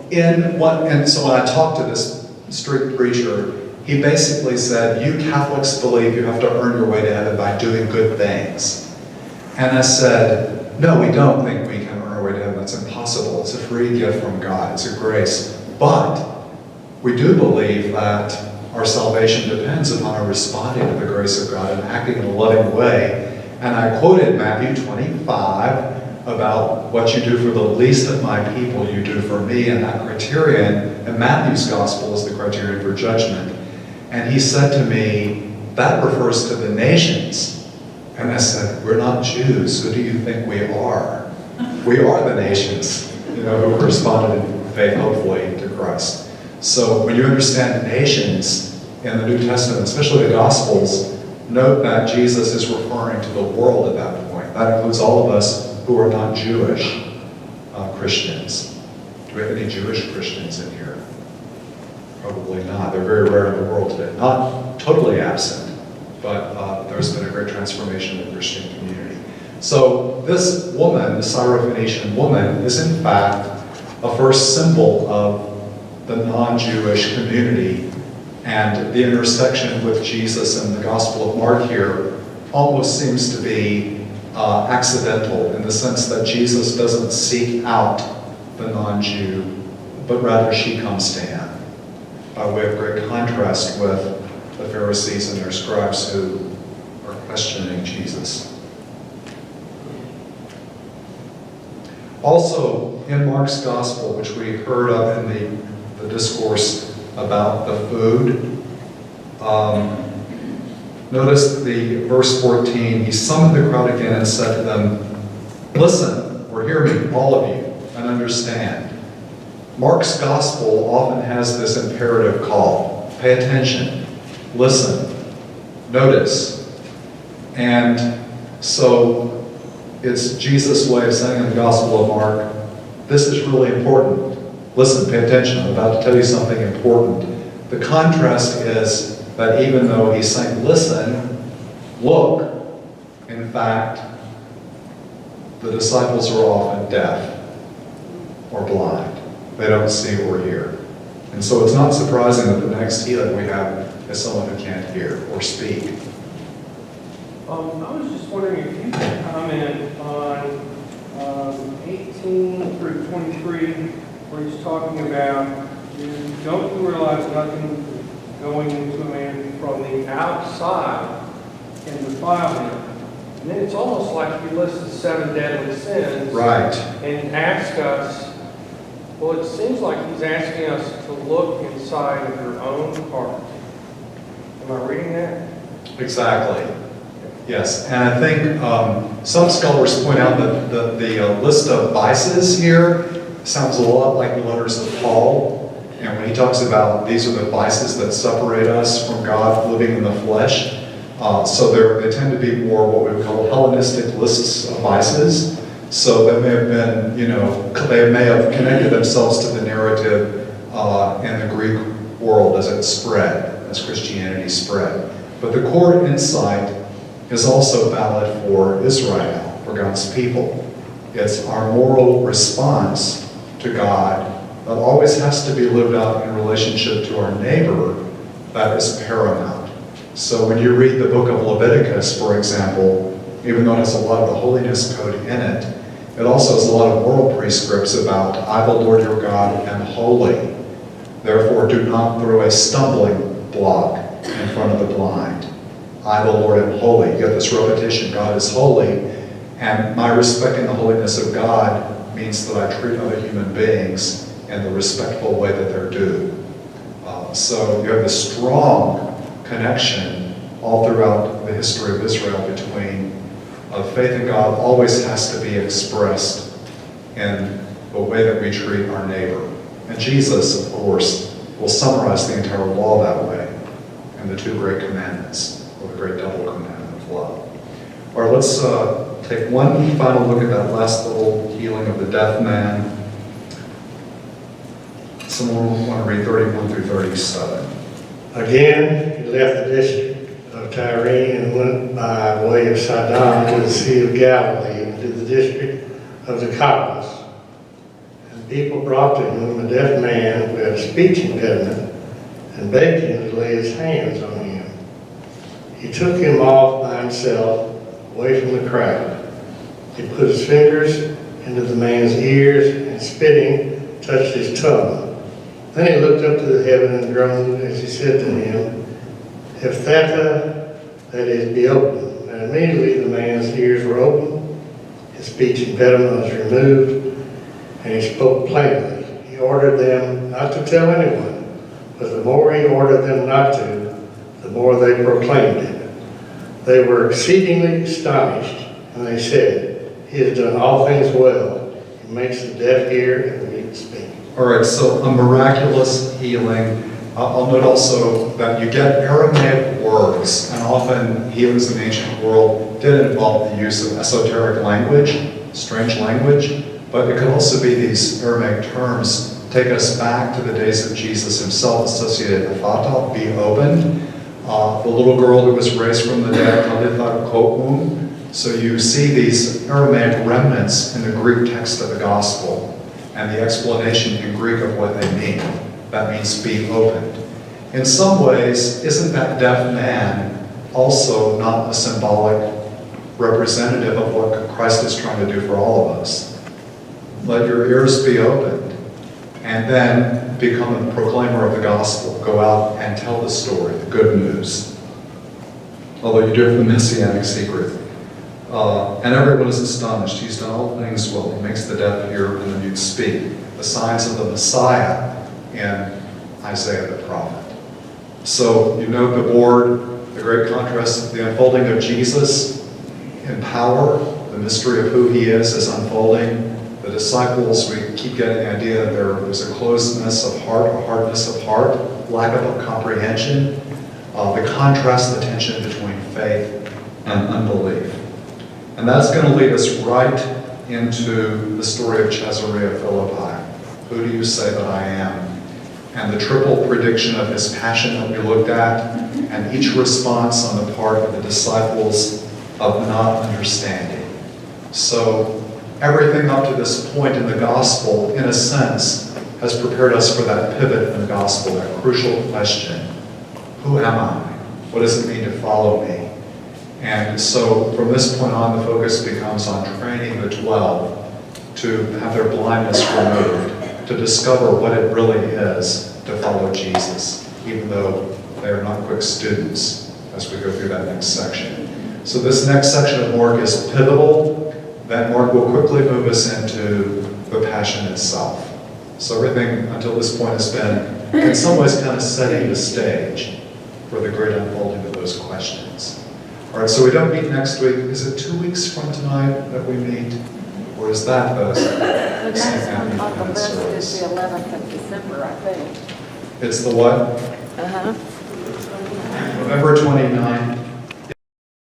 when I talked to this strict preacher, he basically said, you Catholics believe you have to earn your way to heaven by doing good things. And I said, no, we don't think we can earn our way to heaven. That's impossible. It's a free gift from God. It's a grace. But we do believe that our salvation depends upon our responding to the grace of God and acting in a loving way. And I quoted Matthew 25 about what you do for the least of my people, you do for me. And that criterion in Matthew's gospel is the criterion for judgment. And he said to me, that refers to the nations. And I said, we're not Jews. Who do you think we are? We are the nations, who responded in faith, hopefully, to Christ. So when you understand nations in the New Testament, especially the Gospels, note that Jesus is referring to the world at that point. That includes all of us who are not Jewish Christians. Do we have any Jewish Christians in here? Probably not. They're very rare in the world today. Not totally absent, but there's been a great transformation in the Christian community. So this woman, the Syrophoenician woman, is in fact a first symbol of the non-Jewish community, and the intersection with Jesus in the Gospel of Mark here almost seems to be accidental, in the sense that Jesus doesn't seek out the non-Jew, but rather she comes to him, by way of great contrast with the Pharisees and their scribes who are questioning Jesus. Also, in Mark's Gospel, which we heard of in the discourse about the food, notice the verse 14, he summoned the crowd again and said to them, listen, or hear me, all of you, and understand. Mark's Gospel often has this imperative call. Pay attention, listen, notice. And so it's Jesus' way of saying in the Gospel of Mark, this is really important. Listen, pay attention, I'm about to tell you something important. The contrast is that even though he's saying, listen, look, in fact, the disciples are often deaf or blind. They don't see or hear. And so it's not surprising that the next healing we have is someone who can't hear or speak. I was just wondering if you could comment on 18 through 23, where he's talking about, don't you realize nothing going into a man from the outside can defile him? And then it's almost like he lists the 7 deadly sins. Right. And asks us, well, it seems like he's asking us to look inside of your own heart. Am I reading that? Exactly. Yes, and I think some scholars point out that the list of vices here sounds a lot like the letters of Paul. And when he talks about these are the vices that separate us from God living in the flesh, so they tend to be more what we would call Hellenistic lists of vices. So they may have been, they may have connected themselves to the narrative in the Greek world as it spread, as Christianity spread. But the core insight is also valid for Israel, for God's people. It's our moral response to God that always has to be lived out in relationship to our neighbor that is paramount. So when you read the book of Leviticus, for example, even though it has a lot of the holiness code in it, it also has a lot of moral prescripts about, I, the Lord your God, am holy. Therefore, do not throw a stumbling block in front of the blind. I, the Lord, am holy. You get this repetition, God is holy, and my respecting the holiness of God means that I treat other human beings in the respectful way that they're due. So you have this strong connection all throughout the history of Israel between faith in God always has to be expressed in the way that we treat our neighbor. And Jesus, of course, will summarize the entire law that way in the 2 great commandments, or the great double commandment of love. All right, let's take one final look at that last little healing of the deaf man. Someone want to read 31 through 37. Again, he left the district of Tyre and went by way of Sidon to the Sea of Galilee and to the district of Decapolis. And people brought to him a deaf man who had a speech impediment and begged him to lay his hands on him. He took him off by himself, away from the crowd. He put his fingers into the man's ears and spitting, touched his tongue. Then he looked up to the heaven and groaned as he said to him, Ephphatha, that is, be open. And immediately the man's ears were opened, his speech impediment was removed, and he spoke plainly. He ordered them not to tell anyone, but the more he ordered them not to, the more they proclaimed it. They were exceedingly astonished, and they said, He has done all things well. He makes the deaf hear and the mute speak. All right, so a miraculous healing. I'll note also that you get Aramaic words, and often healings in the ancient world did involve the use of esoteric language, strange language, but it could also be these Aramaic terms take us back to the days of Jesus himself, associated with Ephphatha, be opened. The little girl who was raised from the dead, Talitha koum. So you see these Aramaic remnants in the Greek text of the gospel, and the explanation in Greek of what they mean. That means be opened. In some ways, isn't that deaf man also not a symbolic representative of what Christ is trying to do for all of us? Let your ears be opened, and then become a proclaimer of the gospel. Go out and tell the story, the good news. Although you do have the messianic secret. And everyone is astonished. He's done all things well. He makes the deaf hear and the mute speak. The signs of the Messiah in Isaiah the prophet. So you note the board, the great contrast, the unfolding of Jesus in power, the mystery of who he is unfolding. The disciples, we keep getting the idea that there's a closedness of heart, a hardness of heart, lack of comprehension. The contrast, the tension between faith and unbelief. And that's going to lead us right into the story of Caesarea Philippi. Who do you say that I am? And the triple prediction of his passion that we looked at, and each response on the part of the disciples of not understanding. So everything up to this point in the gospel, in a sense, has prepared us for that pivot in the gospel, that crucial question: who am I? What does it mean to follow me? And so from this point on, the focus becomes on training the 12 to have their blindness removed, to discover what it really is to follow Jesus, even though they are not quick students as we go through that next section. So this next section of Mark is pivotal. Then Mark will quickly move us into the passion itself. So everything until this point has been, in some ways, kind of setting the stage for the great unfolding of those questions. All right, so we don't meet next week. Is it 2 weeks from tonight that we meet? Or is that the The St. next one Matthew on the list service? is the 11th of December, I think. It's the what? Uh-huh. November 29th.